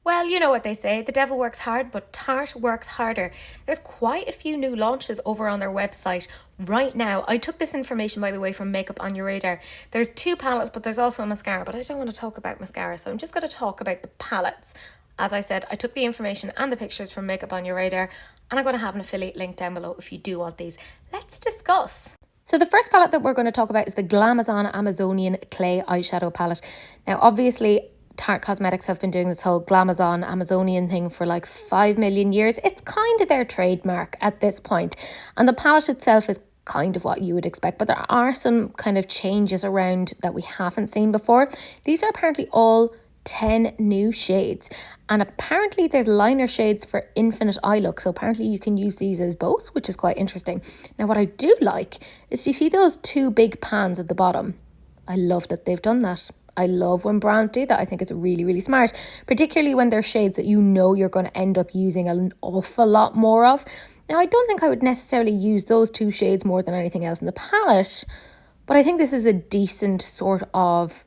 Well, you know what they say, the devil works hard, but Tarte works harder. There's quite a few new launches over on their website right now. I took this information, by the way, from Makeup on Your Radar. There's two palettes, but there's also a mascara, but I don't want to talk about mascara, so I'm just going to talk about the palettes. As I said, I took the information and the pictures from Makeup on Your Radar, and I'm going to have an affiliate link down below if you do want these. Let's discuss. So the first palette that we're going to talk about is the Glamazon Amazonian Clay Eyeshadow Palette. Now, obviously, Tarte Cosmetics have been doing this whole Glamazon Amazonian thing for like 5 million years. It's kind of their trademark at this point. And the palette itself is kind of what you would expect, but there are some kind of changes around that we haven't seen before. These are apparently all 10 new shades, and apparently there's liner shades for infinite eye look, so apparently you can use these as both, which is quite interesting. Now what I do like is, you see those two big pans at the bottom? I love that they've done that. I love when brands do that. I think it's really, really smart, particularly when they're shades that you know you're going to end up using an awful lot more of. Now, I don't think I would necessarily use those two shades more than anything else in the palette, but I think this is a decent sort of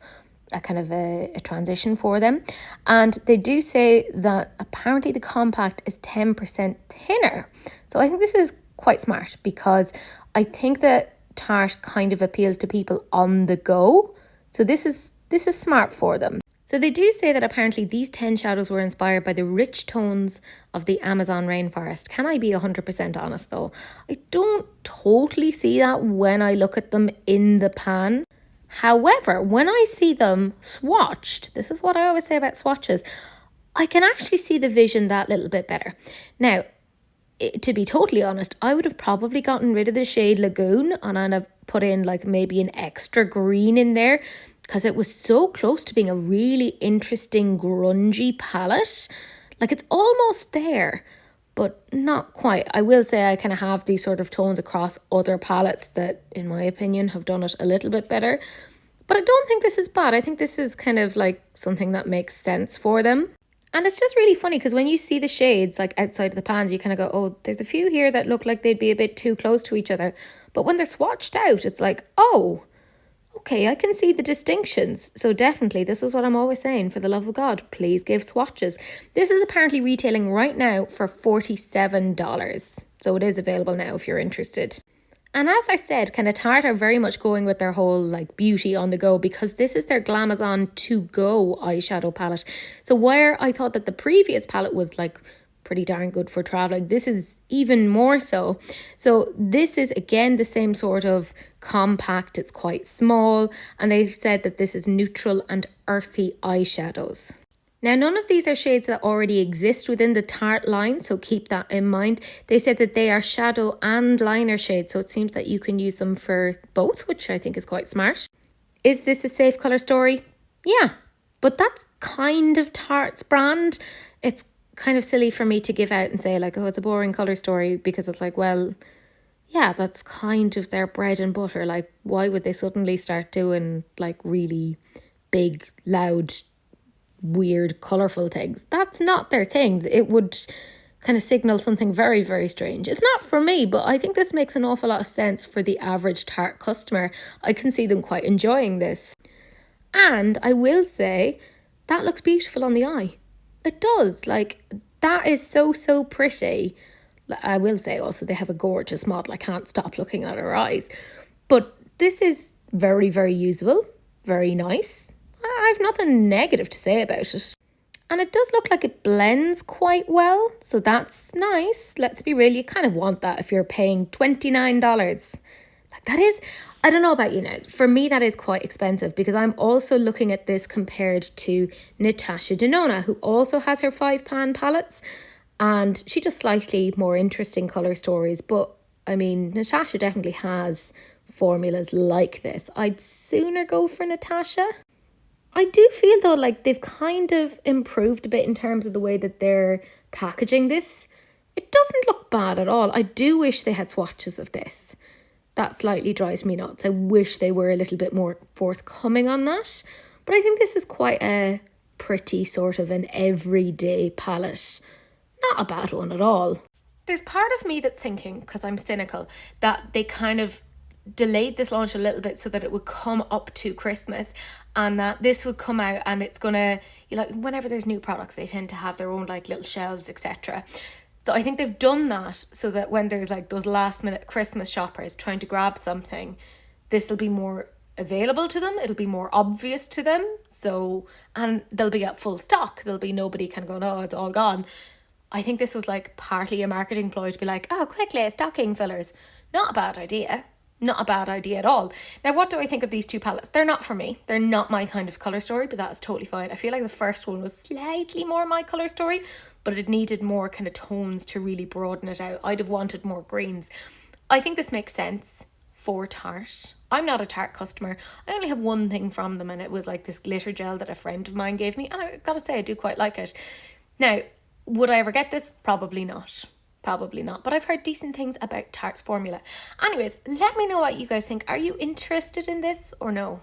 a kind of a transition for them. And they do say that apparently the compact is 10% thinner. So I think this is quite smart, because I think that Tarte kind of appeals to people on the go. So this is smart for them. So they do say that apparently these 10 shadows were inspired by the rich tones of the Amazon rainforest. Can I be 100% honest though? I don't totally see that when I look at them in the pan. However, when I see them swatched, this is what I always say about swatches, I can actually see the vision that little bit better. Now, to be totally honest, I would have probably gotten rid of the shade Lagoon and I'd have put in like maybe an extra green in there, because it was so close to being a really interesting grungy palette. Like, it's almost there, but not quite. I will say I kind of have these sort of tones across other palettes that, in my opinion, have done it a little bit better. But I don't think this is bad. I think this is kind of like something that makes sense for them. And it's just really funny because when you see the shades like outside of the pans, you kind of go, oh, there's a few here that look like they'd be a bit too close to each other. But when they're swatched out, it's like, oh, okay, I can see the distinctions. So definitely, this is what I'm always saying, for the love of God, please give swatches. This is apparently retailing right now for $47. So it is available now if you're interested. And as I said, kind of Tarte are very much going with their whole like beauty on the go, because this is their Glamazon to go eyeshadow palette. So where I thought that the previous palette was like pretty darn good for traveling, this is even more so. So this is again the same sort of compact, it's quite small, and they've said that this is neutral and earthy eyeshadows. Now, none of these are shades that already exist within the Tarte line, so keep that in mind. They said that they are shadow and liner shades, so it seems that you can use them for both, which I think is quite smart. Is this a safe colour story? Yeah, but that's kind of Tarte's brand. It's kind of silly for me to give out and say like, oh, it's a boring colour story, because it's like, well, yeah, that's kind of their bread and butter. Like, why would they suddenly start doing like really big, loud, weird, colourful things? That's not their thing. It would kind of signal something very, very strange. It's not for me, but I think this makes an awful lot of sense for the average Tarte customer. I can see them quite enjoying this. And I will say, that looks beautiful on the eye. It does. Like, that is so, so pretty. I will say also they have a gorgeous model. I can't stop looking at her eyes. But this is very, very usable. Very nice. I have nothing negative to say about it. And it does look like it blends quite well. So that's nice. Let's be real. You kind of want that if you're paying $29. Like, that is, I don't know about you now. For me, that is quite expensive, because I'm also looking at this compared to Natasha Denona, who also has her 5-pan palettes. And she does slightly more interesting colour stories. But, I mean, Natasha definitely has formulas like this. I'd sooner go for Natasha. I do feel though like they've kind of improved a bit in terms of the way that they're packaging this. It doesn't look bad at all. I do wish they had swatches of this. That slightly drives me nuts. I wish they were a little bit more forthcoming on that. But I think this is quite a pretty sort of an everyday palette. Not a bad one at all. There's part of me that's thinking, because I'm cynical, that they kind of delayed this launch a little bit so that it would come up to Christmas, and that this would come out, and it's gonna, you know, whenever there's new products, they tend to have their own like little shelves, etc. So I think they've done that so that when there's like those last minute Christmas shoppers trying to grab something, this will be more available to them, it'll be more obvious to them. So, and they'll be at full stock, there'll be nobody kind of going, oh, it's all gone. I think this was like partly a marketing ploy to be like, oh, quickly, stocking fillers. Not a bad idea. Not a bad idea at all. Now, what do I think of these two palettes? They're not for me. They're not my kind of colour story, but that's totally fine. I feel like the first one was slightly more my colour story, but it needed more kind of tones to really broaden it out. I'd have wanted more greens. I think this makes sense for Tarte. I'm not a Tarte customer. I only have one thing from them, and it was like this glitter gel that a friend of mine gave me, and I gotta say, I do quite like it. Now, would I ever get this? Probably not. Probably not. But I've heard decent things about Tarte's formula. Anyways, let me know what you guys think. Are you interested in this or no?